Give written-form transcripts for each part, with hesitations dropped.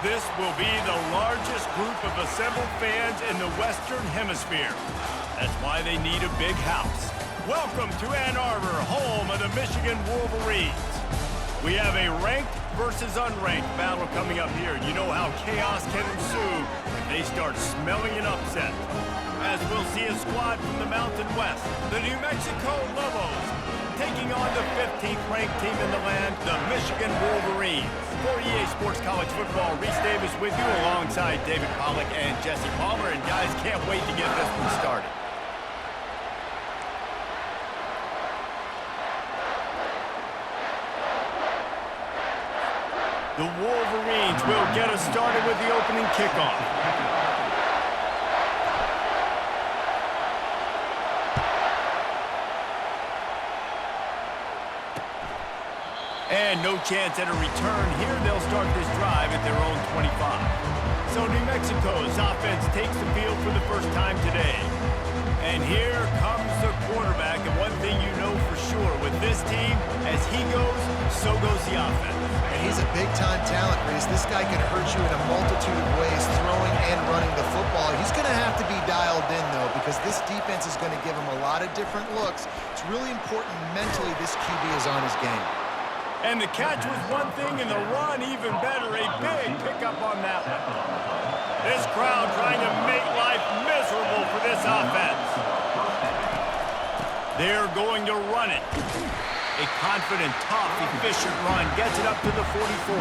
This will be the largest group of assembled fans in the Western Hemisphere. That's why they need a big house. Welcome to Ann Arbor, home of the Michigan Wolverines. We have a ranked versus unranked battle coming up here. You know how chaos can ensue if they start smelling an upset. As we'll see a squad from the Mountain West, the New Mexico Lobos, taking on the 15th ranked team in the land, the Michigan Wolverines. For EA Sports College Football, Reese Davis with you alongside David Pollack and Jesse Palmer. And guys, can't wait to get this one started. The Wolverines will get us started with the opening kickoff. And no chance at a return here. They'll start this drive at their own 25. So New Mexico's offense takes the field for the first time today. And here comes the quarterback. And one thing you know for sure with this team, as he goes, so goes the offense. And he's a big-time talent, Reese. This guy can hurt you in a multitude of ways, throwing and running the football. He's going to have to be dialed in, though, because this defense is going to give him a lot of different looks. It's really important mentally this QB is on his game. And the catch was one thing, and the run even better. A big pickup on that one. This crowd trying to make life miserable for this offense. They're going to run it. A confident, tough, efficient run gets it up to the 44.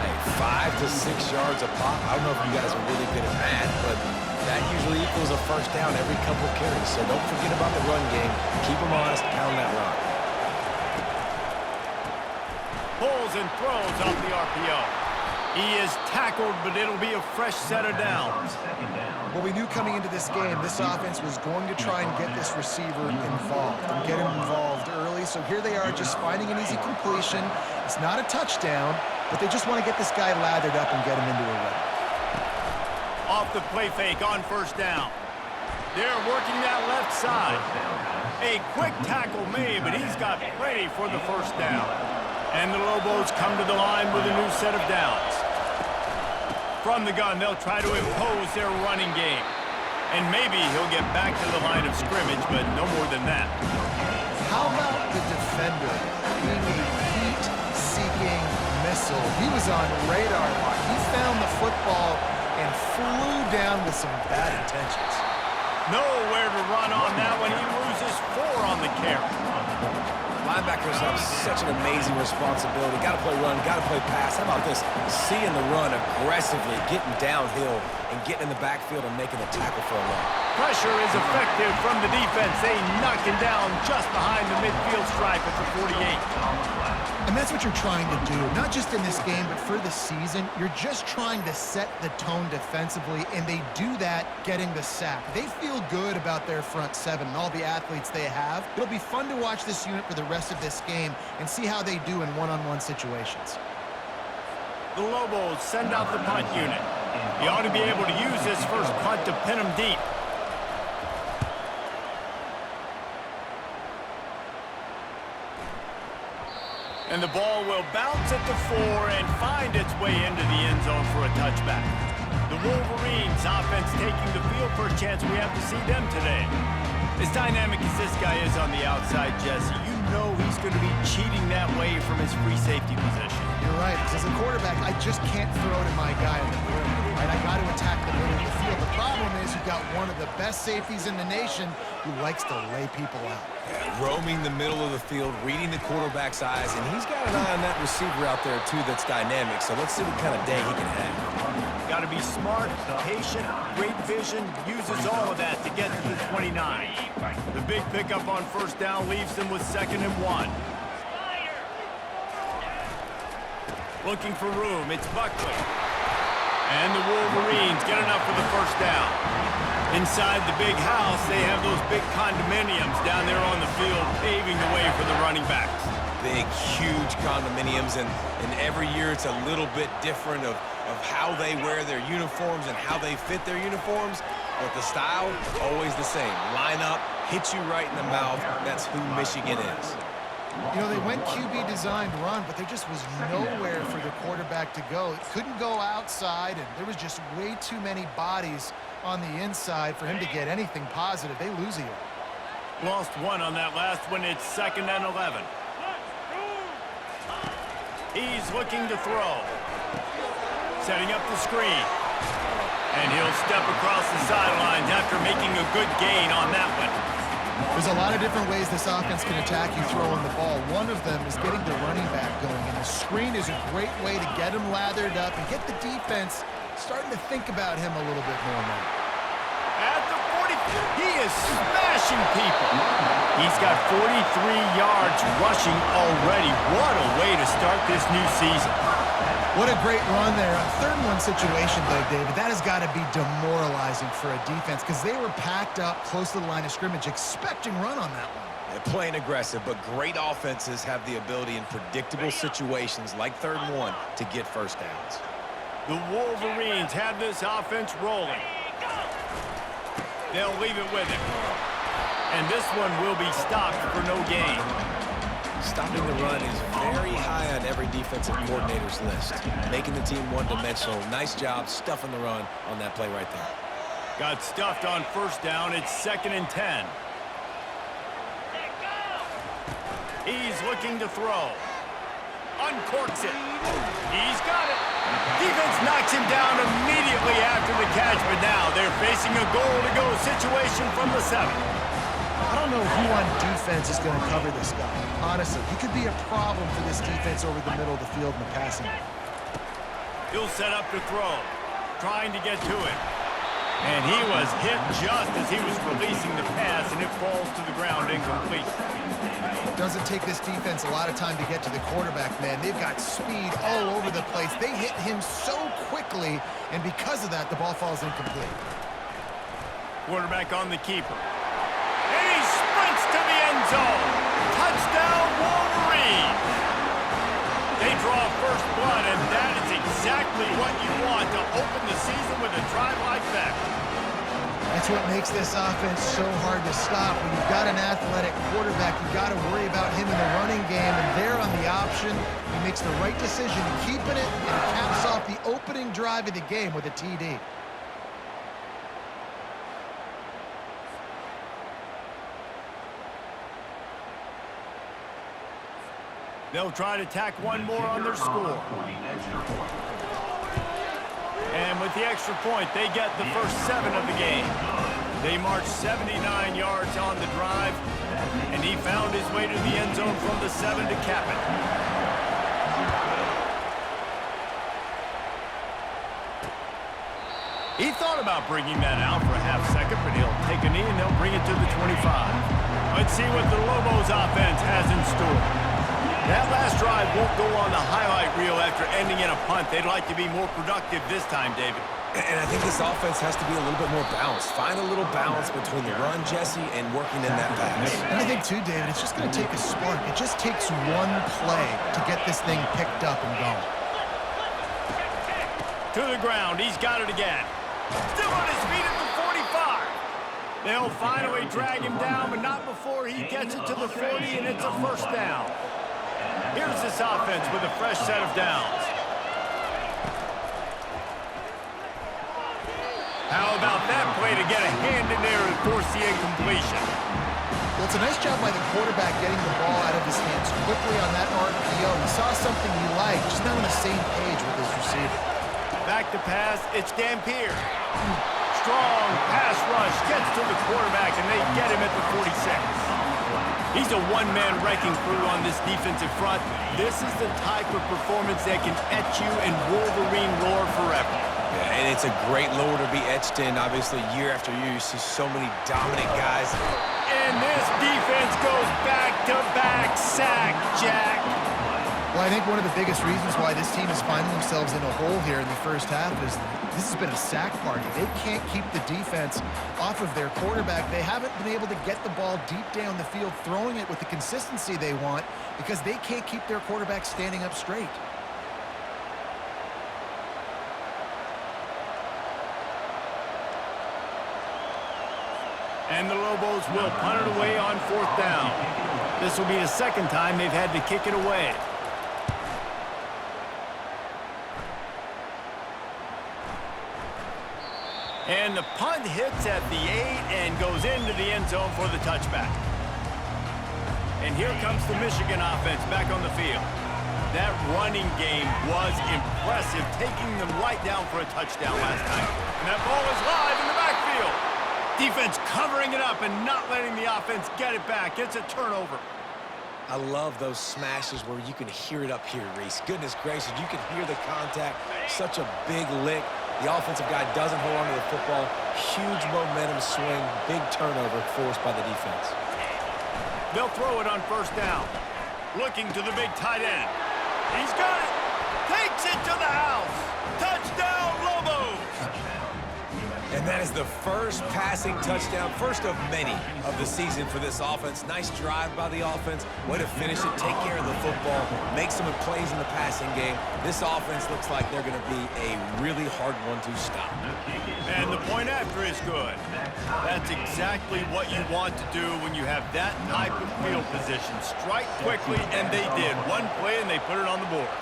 Hey, 5 to 6 yards a pop. I don't know if you guys are really good at math, but that usually equals a first down every couple of carries. So don't forget about the run game. Keep them honest, pound that rock. Pulls and throws off the RPO. He is tackled, but it'll be a fresh set of downs. Well, we knew coming into this game, this offense was going to try and get this receiver involved and get him involved early. So here they are just finding an easy completion. It's not a touchdown, but they just want to get this guy lathered up and get him into a run. Off the play fake on first down. They're working that left side. A quick tackle made, but he's got plenty for the first down. And the Lobos come to the line with a new set of downs. From the gun, they'll try to impose their running game. And maybe he'll get back to the line of scrimmage, but no more than that. How about the defender being a heat-seeking missile? He was on radar lock. He found the football and flew down with some bad intentions. Nowhere to run on that one. He loses 4 on the carry. Linebackers have such an amazing responsibility. Got to play run, got to play pass. How about this? Seeing the run aggressively, getting downhill, and getting in the backfield and making the tackle for a run. Pressure is effective from the defense. They knock him down just behind the midfield stripe at the 48. And that's what you're trying to do, not just in this game, but for the season. You're just trying to set the tone defensively, and they do that getting the sack. They feel good about their front seven and all the athletes they have. It'll be fun to watch this unit for the rest of this game and see how they do in one-on-one situations. The Lobos send out the punt unit. He ought to be able to use this first punt to pin him deep. And the ball will bounce at the 4 and find its way into the end zone for a touchback. The Wolverines offense taking the field. First chance we have to see them today. As dynamic as this guy is on the outside, Jesse, you know he's going to be cheating that way from his free safety position. You're right, because as a quarterback, I just can't throw to my guy in the perimeter, right? I got to attack the middle of the field. The problem is you've got one of the best safeties in the nation who likes to lay people out. Yeah, roaming the middle of the field, reading the quarterback's eyes, and he's got an eye on that receiver out there, too, that's dynamic. So let's see what kind of day he can have. Got to be smart, patient, great vision, uses all of that to get to the 29. The big pickup on first down leaves them with 2nd and 1. Looking for room, it's Buckley. And the Wolverines get enough for the first down. Inside the big house, they have those big condominiums down there on the field, paving the way for the running backs. Big, huge condominiums, and every year it's a little bit different of how they wear their uniforms and how they fit their uniforms, but the style, always the same. Line up, hit you right in the mouth. That's who Michigan is. You know, they went QB designed run, but there just was nowhere for the quarterback to go. It couldn't go outside, and there was just way too many bodies on the inside for him to get anything positive. They lose a yard. Lost one on that last one. It's 2nd and 11. He's looking to throw. Setting up the screen. And he'll step across the sidelines after making a good gain on that one. There's a lot of different ways this offense can attack you throwing the ball. One of them is getting the running back going, and the screen is a great way to get him lathered up and get the defense starting to think about him a little bit more now. At the 40, he is smashing people. He's got 43 yards rushing already. What a way to start this new season. What a great run there. On 3rd and 1 situation, though, David, that has got to be demoralizing for a defense because they were packed up close to the line of scrimmage, expecting run on that one. They're playing aggressive, but great offenses have the ability in predictable situations like 3rd and 1 to get first downs. The Wolverines have this offense rolling. They'll leave it with him. And this one will be stopped for no gain. Stopping the run is very high on every defensive coordinator's list. Making the team one-dimensional. Nice job stuffing the run on that play right there. Got stuffed on 1st down. It's 2nd and 10. He's looking to throw. Uncorks it. He's got it. Defense knocks him down immediately after the catch, but now they're facing a goal-to-go situation from the 7. I don't know who on defense is going to cover this guy. Honestly, he could be a problem for this defense over the middle of the field in the passing. He'll set up to throw, trying to get to it. And he was hit just as he was releasing the pass, and it falls to the ground incomplete. It doesn't take this defense a lot of time to get to the quarterback, man. They've got speed all over the place. They hit him so quickly, and because of that, the ball falls incomplete. Quarterback on the keeper. And he sprints to the end zone. Touchdown, Wolverines. They draw first blood, and that is exactly what you want to open the season with a drive like that. That's what makes this offense so hard to stop. When you've got an athletic quarterback, you've got to worry about him in the running game, and there on the option, he makes the right decision, keeping it, and caps off the opening drive of the game with a TD. They'll try to tack one more on their score. And with the extra point, they get the first 7 of the game. They marched 79 yards on the drive, and he found his way to the end zone from the 7 to cap it. He thought about bringing that out for a half second, but he'll take a knee and they'll bring it to the 25. Let's see what the Lobos offense has in store. That last drive won't go on the highlight reel after ending in a punt. They'd like to be more productive this time, David. And I think this offense has to be a little bit more balanced. Find a little balance between the run, Jesse, and working in that pass. And I think, too, David, it's just going to take a spark. It just takes one play to get this thing picked up and going. To the ground. He's got it again. Still on his feet at the 45. They'll finally drag him down, but not before he gets it to the 40, and it's a first down. Here's this offense with a fresh set of downs. How about that play to get a hand in there and force the incompletion? Well, it's a nice job by the quarterback getting the ball out of his hands quickly on that RPO. He saw something he liked, just not on the same page with his receiver. Back to pass, it's Dampier. Strong pass rush, gets to the quarterback, and they get him at the 46. He's a one-man wrecking crew on this defensive front. This is the type of performance that can etch you in Wolverine lore forever. Yeah, and it's a great lore to be etched in. Obviously, year after year, you see so many dominant guys. And this defense goes back-to-back sack, Jack. Well, I think one of the biggest reasons why this team is finding themselves in a hole here in the first half is this has been a sack party. They can't keep the defense off of their quarterback. They haven't been able to get the ball deep down the field, throwing it with the consistency they want because they can't keep their quarterback standing up straight. And the Lobos will punt it away on 4th down. This will be the second time they've had to kick it away. And the punt hits at the 8 and goes into the end zone for the touchback. And here comes the Michigan offense back on the field. That running game was impressive, taking them right down for a touchdown last time. And that ball is live in the backfield. Defense covering it up and not letting the offense get it back. It's a turnover. I love those smashes where you can hear it up here, Reese. Goodness gracious, you can hear the contact. Such a big lick. The offensive guy doesn't hold on to the football. Huge momentum swing, big turnover forced by the defense. They'll throw it on first down. Looking to the big tight end. He's got it. Takes it to the house. Touchdown, Lobos. And that is the first passing touchdown, first of many of the season for this offense. Nice drive by the offense. Way to finish it, take care of the football, make some plays in the passing game. This offense looks like they're going to be a really hard one to stop. And the point after is good. That's exactly what you want to do when you have that type of field position. Strike quickly, and they did. One play, and they put it on the board.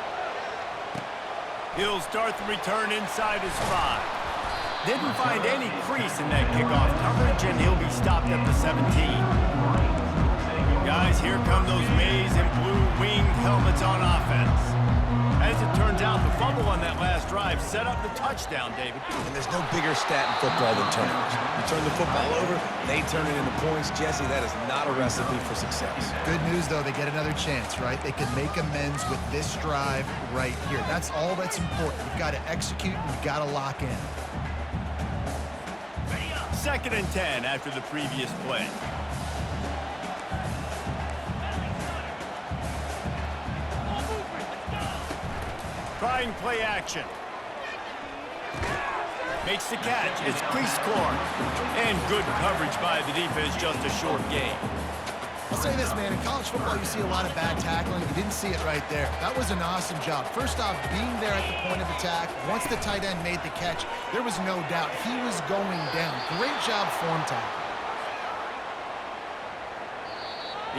He'll start the return inside his 5. Didn't find any crease in that kickoff coverage, and he'll be stopped at the 17. Guys, here come those maize and blue winged helmets on offense. As it turns out, the fumble on that last drive set up the touchdown, David. And there's no bigger stat in football than turnovers. You turn the football over, they turn it into points. Jesse, that is not a recipe for success. Good news, though, they get another chance, right? They can make amends with this drive right here. That's all that's important. You've got to execute, and you've got to lock in. 2nd and 10 after the previous play. Trying play action. Makes the catch. It's crease corn. And good coverage by the defense, just a short gain. I'll say this, man. In college football, you see a lot of bad tackling. You didn't see it right there. That was an awesome job. First off, being there at the point of attack. Once the tight end made the catch, there was no doubt he was going down. Great job form tackle.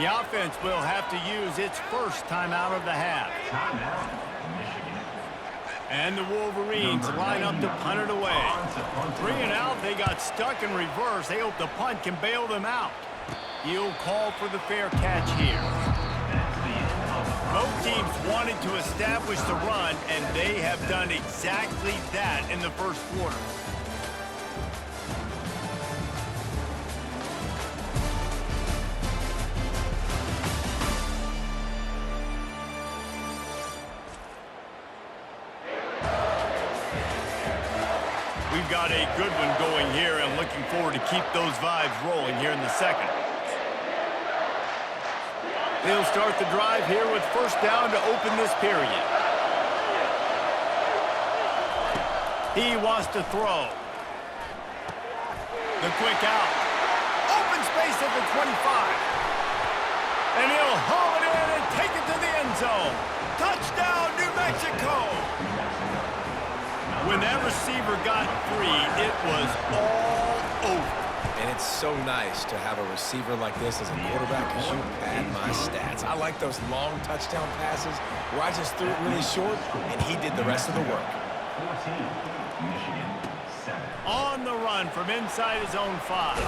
The offense will have to use its first timeout of the half. And the Wolverines line up to punt it away. 3 and out, they got stuck in reverse. They hope the punt can bail them out. He'll call for the fair catch here. Both teams wanted to establish the run, and they have done exactly that in the first quarter. We've got a good one going here, and looking forward to keep those vibes rolling here in the second. They'll start the drive here with first down to open this period. He wants to throw. The quick out. Open space at the 25. And he'll haul it in and take it to the end zone. Touchdown, New Mexico. When that receiver got free, it was all over. And it's so nice to have a receiver like this as a quarterback because you pad my stats. I like those long touchdown passes where I just threw it really short and he did the rest of the work. On the run from inside his own 5.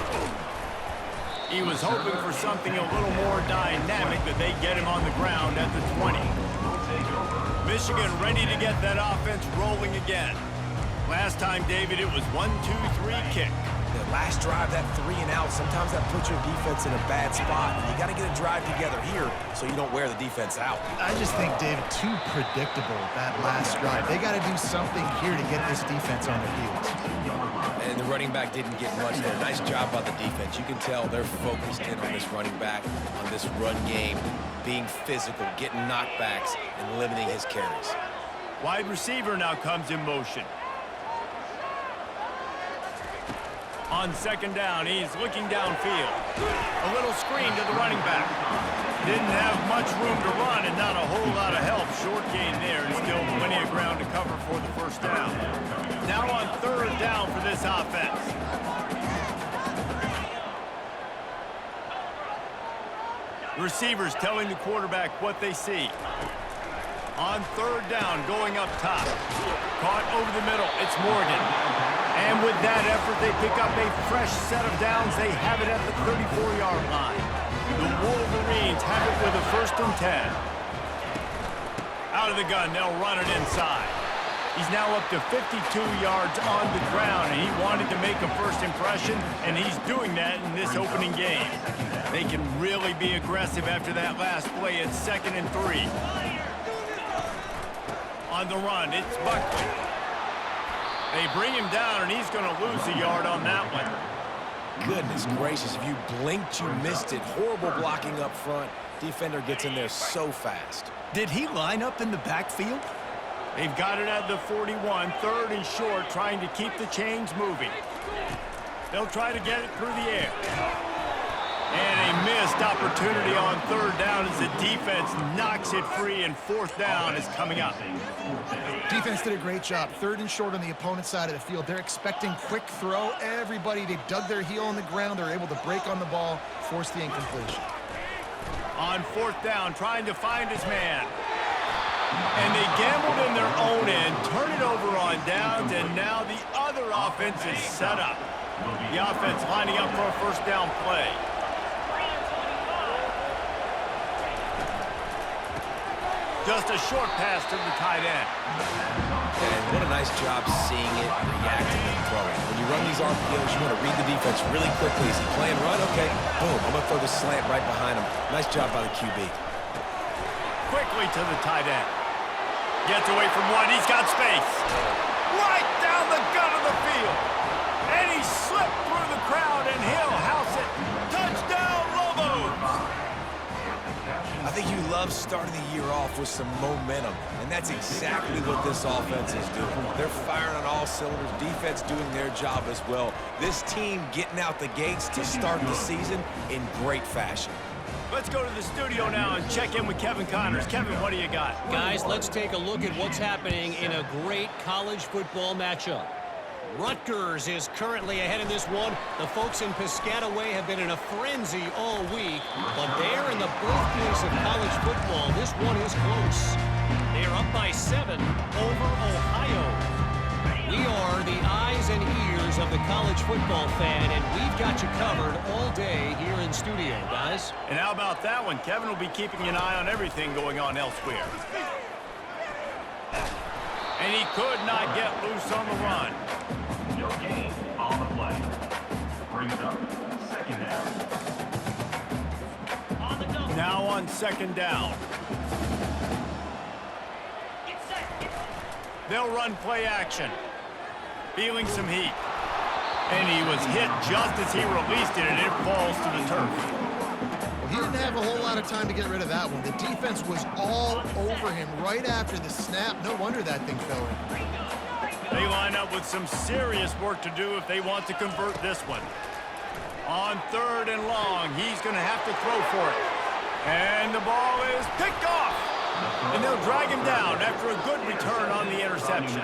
He was hoping for something a little more dynamic, that they get him on the ground at the 20. Michigan ready to get that offense rolling again. Last time, David, it was 1-2-3 kick. The last drive, that 3 and out, sometimes that puts your defense in a bad spot. And you got to get a drive together here so you don't wear the defense out. I just think, David, too predictable, that last drive. They got to do something here to get this defense on their heels. And the running back didn't get much there. Nice job by the defense. You can tell they're focused in on this running back, on this run game, being physical, getting knockbacks, and limiting his carries. Wide receiver now comes in motion. On second down, he's looking downfield. A little screen to the running back. Didn't have much room to run and not a whole lot of help. Short gain there, and still plenty of ground to cover for the first down. Now on third down for this offense. Receivers telling the quarterback what they see. On third down, going up top. Caught over the middle. It's Morgan. And with that effort, they pick up a fresh set of downs. They have it at the 34-yard line. The Wolverines have it with a 1st and 10. Out of the gun, they'll run it inside. He's now up to 52 yards on the ground, and he wanted to make a first impression, and he's doing that in this opening game. They can really be aggressive after that last play. It's 2nd and 3. On the run, it's Buckley. They bring him down, and he's going to lose a yard on that one. Goodness gracious, if you blinked, you missed it. Horrible blocking up front. Defender gets in there so fast. Did he line up in the backfield? They've got it at the 41, 3rd and short, trying to keep the chains moving. They'll try to get it through the air. And a missed opportunity on 3rd down as the defense knocks it free, and 4th down is coming up. Defense did a great job. 3rd and short on the opponent's side of the field. They're expecting quick throw. Everybody, they dug their heel on the ground. They're able to break on the ball, force the incompletion. On 4th down, trying to find his man. And they gambled in their own end, turn it over on downs, and now the other offense is set up. The offense lining up for a 1st down play. Just a short pass to the tight end. And what a nice job seeing it, reacting, and throwing. When you run these RPOs, you want to read the defense really quickly. Is he playing run? Okay, boom, I'm going to throw the slant right behind him. Nice job by the QB. Quickly to the tight end. Gets away from one. He's got space. Right down the gut of the field. And he slipped through the crowd, and he'll house it. Touchdown, Lobos! I think you love starting the year off with some momentum, and that's exactly what this offense is doing. They're firing on all cylinders, defense doing their job as well. This team getting out the gates to start the season in great fashion. Let's go to the studio now and check in with Kevin Connors. Kevin, what do you got? Guys, let's take a look at what's happening in a great college football matchup. Rutgers is currently ahead in this one. The folks in Piscataway have been in a frenzy all week, but there in the birthplace of college football, this one is close. They are up by 7 over Ohio. We are the eyes and ears of the college football fan, and we've got you covered all day here in studio, guys. And how about that one? Kevin will be keeping an eye on everything going on elsewhere. And he could not get loose on the run. No gain on the play. Brings up 2nd down. Now on 2nd down. They'll run play action. Feeling some heat. And he was hit just as he released it, and it falls to the turf. Well, he didn't have a whole lot of time to get rid of that one. The defense was all over him right after the snap. No wonder that thing fell in. They line up with some serious work to do if they want to convert this one. On 3rd and long, he's going to have to throw for it. And the ball is picked off. And they'll drag him down after a good return on the interception.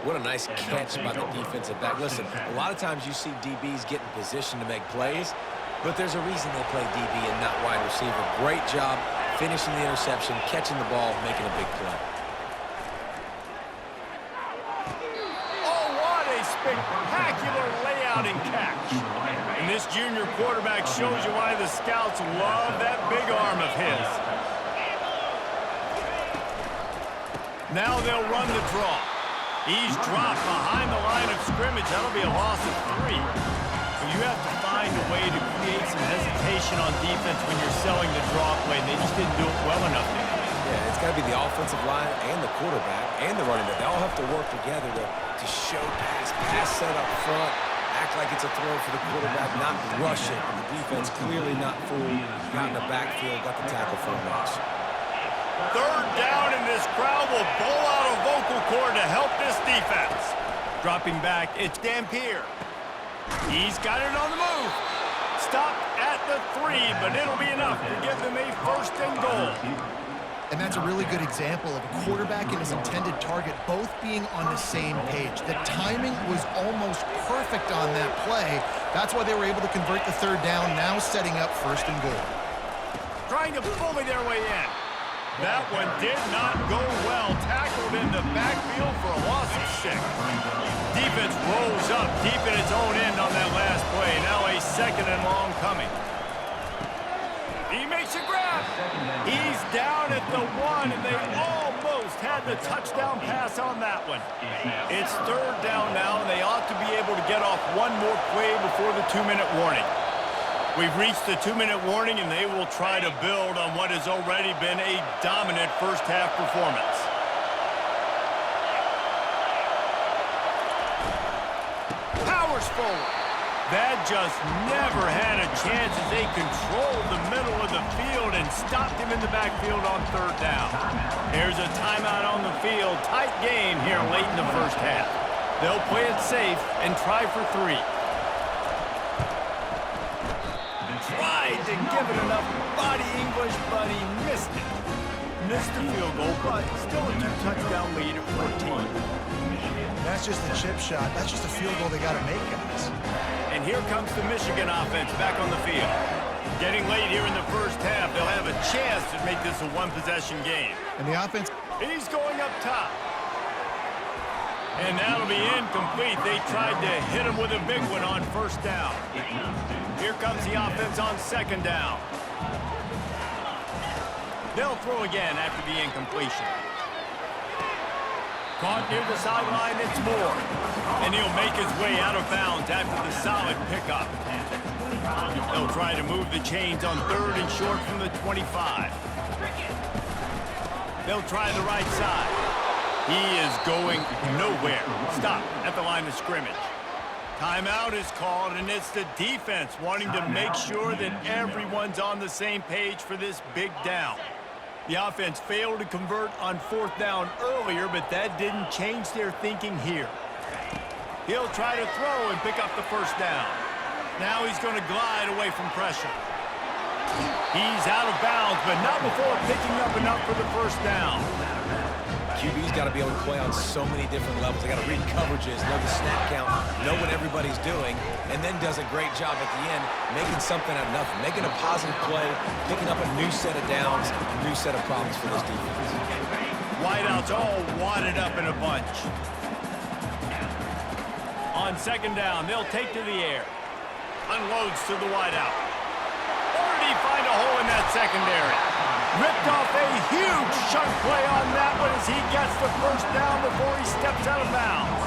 What a nice catch by the defensive back. Listen, a lot of times you see DBs get in position to make plays, but there's a reason they play DB and not wide receiver. Great job finishing the interception, catching the ball, making a big play. Oh, what a spectacular layout and catch. And this junior quarterback shows you why the scouts love that big arm of his. Now they'll run the draw. He's dropped behind the line of scrimmage. That'll be a loss of 3. But you have to find a way to create some hesitation on defense when you're selling the draw play. They just didn't do it well enough. Yeah, it's got to be the offensive line and the quarterback and the running back. They all have to work together to show pass set up front, act like it's a throw for the quarterback, not rush it. And the defense clearly not fooled, got in the backfield, got the tackle for a loss. 3rd down, and this crowd will bowl out a vocal cord to help this defense. Dropping back, it's Dampier. He's got it on the move. Stopped at the 3, but it'll be enough to give them a 1st and goal. And that's a really good example of a quarterback and his intended target both being on the same page. The timing was almost perfect on that play. That's why they were able to convert the 3rd down, now setting up 1st and goal. trying to bully their way in. That one did not go well. Tackled in the backfield for a loss of 6. Defense rolls up deep in its own end on that last play. Now a 2nd and long coming. He makes a grab. He's down at the 1, and they almost had the touchdown pass on that one. It's 3rd down now, and they ought to be able to get off one more play before the 2-minute warning. We've reached the 2-minute warning, and they will try to build on what has already been a dominant first-half performance. Powers forward. That just never had a chance as they controlled the middle of the field and stopped him in the backfield on 3rd down. Here's a timeout on the field. Tight game here late in the first half. They'll play it safe and try for 3. Tried to give it enough body English, but he missed it. Missed the field goal, but still a 2-touchdown lead at 14. That's just a chip shot. That's just a field goal they got to make, guys. And here comes the Michigan offense back on the field. Getting late here in the first half, they'll have a chance to make this a one-possession game. And the offense... He's going up top. And that'll be incomplete. They tried to hit him with a big one on 1st down. Here comes the offense on 2nd down. They'll throw again after the incompletion. Caught near the sideline, it's Moore. And he'll make his way out of bounds after the solid pickup. They'll try to move the chains on 3rd and short from the 25. They'll try the right side. He is going nowhere. Stop at the line of scrimmage. Timeout is called, and it's the defense wanting to make sure that everyone's on the same page for this big down. The offense failed to convert on 4th down earlier, but that didn't change their thinking here. He'll try to throw and pick up the 1st down. Now he's going to glide away from pressure. He's out of bounds, but not before picking up enough for the 1st down. QB's got to be able to play on so many different levels. They got to read coverages, know the snap count, know what everybody's doing, and then does a great job at the end making something out of nothing, making a positive play, picking up a new set of downs, a new set of problems for this defense. Wideouts all wadded up in a bunch. On 2nd down, they'll take to the air. Unloads to the wideout. Or did he find a hole in that secondary? Ripped off a huge chunk play on that one as he gets the 1st down before he steps out of bounds.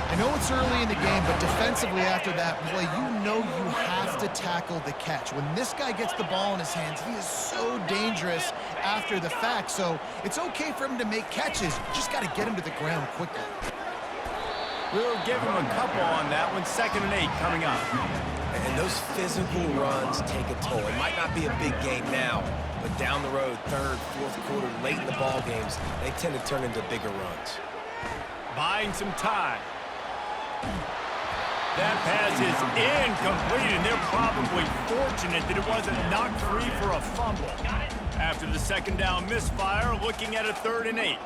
I know it's early in the game, but defensively after that play, you know you have to tackle the catch. When this guy gets the ball in his hands, he is so dangerous after the fact. So it's okay for him to make catches. You just got to get him to the ground quickly. We'll give him a couple on that one. 2nd and 8 coming up. And those physical runs take a toll. It might not be a big game now, but down the road, 3rd, 4th quarter, late in the ball games, they tend to turn into bigger runs. Buying some time. That pass is incomplete, and they're probably fortunate that it wasn't knocked free for a fumble. After the 2nd down misfire, looking at a 3rd and 8.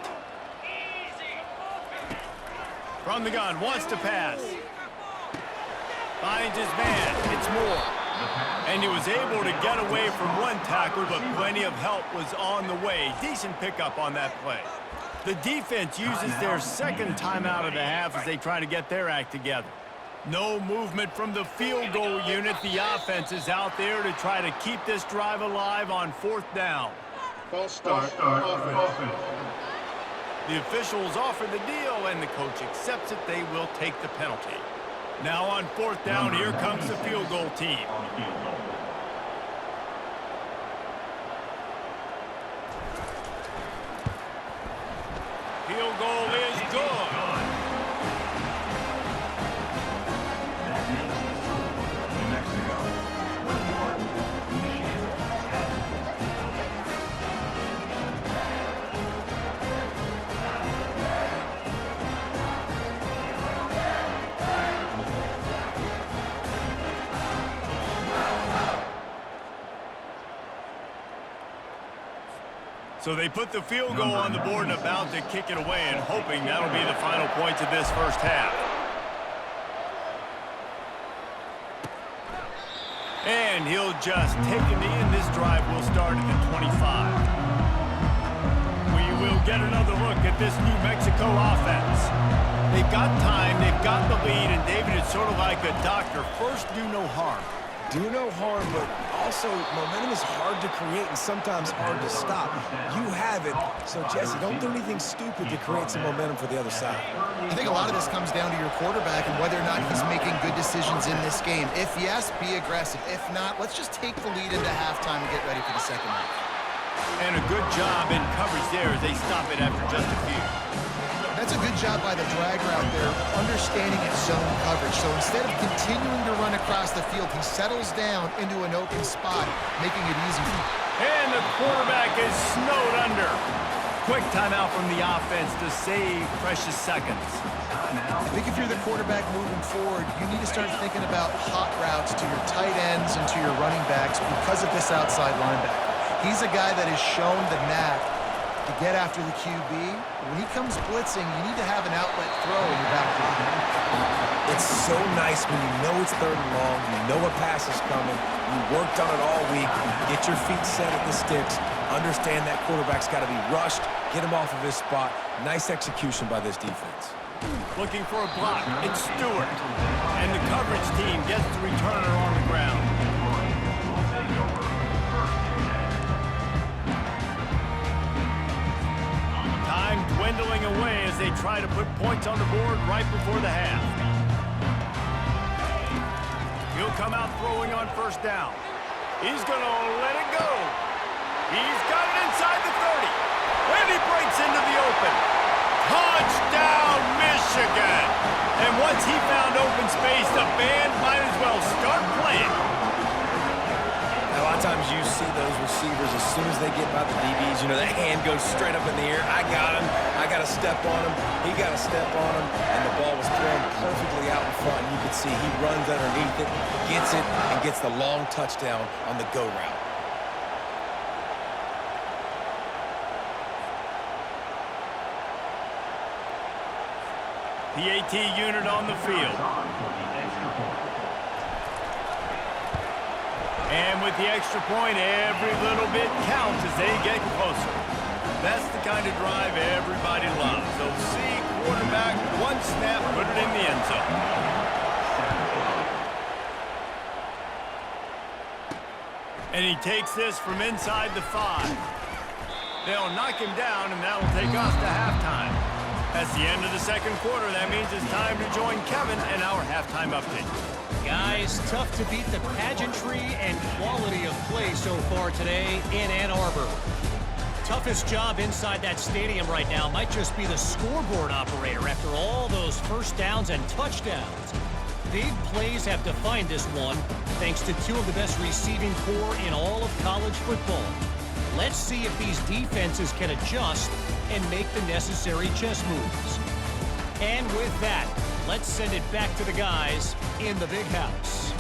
From the gun, wants to pass. Finds his man, it's Moore. And he was able to get away from one tackle, but plenty of help was on the way. Decent pickup on that play. The defense uses their 2nd timeout of the half as they try to get their act together. No movement from the field goal unit. The offense is out there to try to keep this drive alive on 4th down. False start, offense. The officials offer the deal, and the coach accepts it. They will take the penalty. Now on 4th down, here comes the field goal team. Field goal is good. So they put the field goal on the board and about to kick it away, and hoping that'll be the final points of this first half. And he'll just take a knee, and this drive will start at the 25. We will get another look at this New Mexico offense. They've got time, they've got the lead, and David, it's sort of like a doctor. First, do no harm. Do no harm, but also momentum is hard to create and sometimes hard to stop. You have it, so Jesse, don't do anything stupid to create some momentum for the other side. I think a lot of this comes down to your quarterback and whether or not he's making good decisions in this game. If yes, be aggressive. If not, let's just take the lead into halftime and get ready for the second half. And a good job in coverage there as they stop it after just a few. That's a good job by the drag route there, understanding its zone coverage. So instead of continuing to run across the field, he settles down into an open spot, making it easy for him. And the quarterback is snowed under. Quick timeout from the offense to save precious seconds. I think if you're the quarterback moving forward, you need to start thinking about hot routes to your tight ends and to your running backs because of this outside linebacker. He's a guy that has shown the knack to get after the QB. When he comes blitzing, you need to have an outlet throw in your back pocket. It's so nice when you know it's third and long, you know a pass is coming, you worked on it all week, get your feet set at the sticks, understand that quarterback's got to be rushed, get him off of his spot. Nice execution by this defense. Looking for a block, it's Stewart. And the coverage team gets the returner on the ground. Time dwindling away as they try to put points on the board right before the half. He'll come out throwing on first down. He's going to let it go. He's got it inside the 30. And he breaks into the open. Touchdown, Michigan! And once he found open space, the band might as well start playing. A lot of times you see those receivers, as soon as they get by the DBs, you know, that hand goes straight up in the air. I got him. I got to step on him. He got to step on him. And the ball was thrown perfectly out in front. And you can see he runs underneath it, gets it, and gets the long touchdown on the go route. The AT unit on the field. And with the extra point, every little bit counts as they get closer. That's the kind of drive everybody loves. So see quarterback, one snap, put it in the end zone. And he takes this from inside the 5. They'll knock him down, and that'll take us to halftime. That's the end of the second quarter. That means it's time to join Kevin and our halftime update. Guys, tough to beat the pageantry and quality of play so far today in Ann Arbor. Toughest job inside that stadium right now might just be the scoreboard operator after all those first downs and touchdowns. Big plays have defined this one, thanks to two of the best receiving corps in all of college football. Let's see if these defenses can adjust and make the necessary chess moves. And with that, let's send it back to the guys in the big house.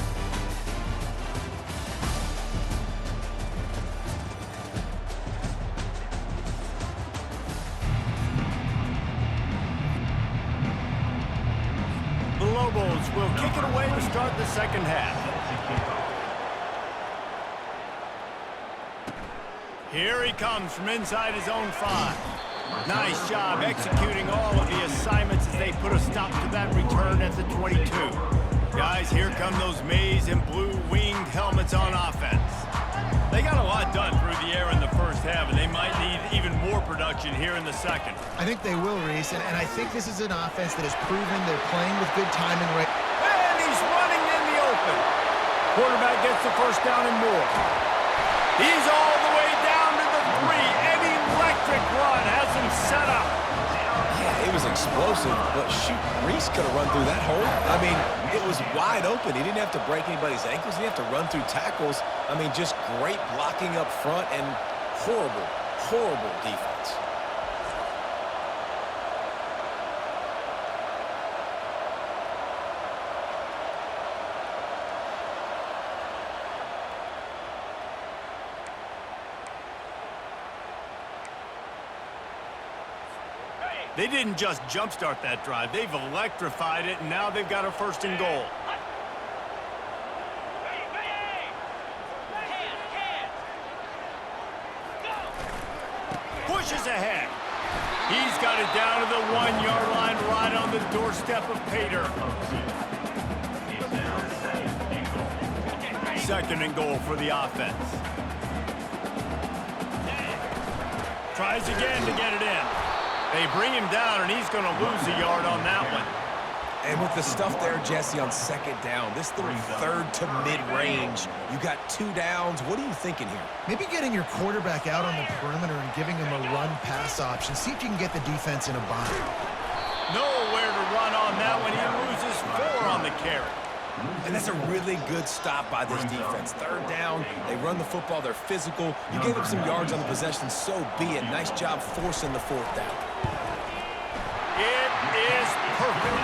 The Lobos will kick it away to start the second half. Here he comes from inside his own 5. Nice job executing all of the assignments as they put a stop to that return at the 22. Guys, here come those maize and blue winged helmets on offense. They got a lot done through the air in the first half, and they might need even more production here in the second. I think they will, Reese, and I think this is an offense that has proven they're playing with good timing right. And he's running in the open. Quarterback gets the first down and more. He's all the way down to the 3. An electric run has him set up. Yeah, it was explosive, but shoot, Reese could have run through that hole. I mean, it was wide open. He didn't have to break anybody's ankles. He didn't have to run through tackles. I mean, just great blocking up front and horrible, horrible defense. They didn't just jumpstart that drive. They've electrified it, and now they've got a first and goal. He's got it down to the 1-yard line right on the doorstep of Pater. Second and goal for the offense. Tries again to get it in. They bring him down, and he's going to lose a yard on that one. And with the stuff there, Jesse, on second down, this little third to mid-range, you got 2 downs. What are you thinking here? Maybe getting your quarterback out on the perimeter and giving him a run-pass option. See if you can get the defense in a bind. Nowhere to run on that one. He loses 4 on the carry. And that's a really good stop by this defense. Third down, they run the football, they're physical. You gave up some yards on the possession, so be it. Nice job forcing the 4th down. It is perfect.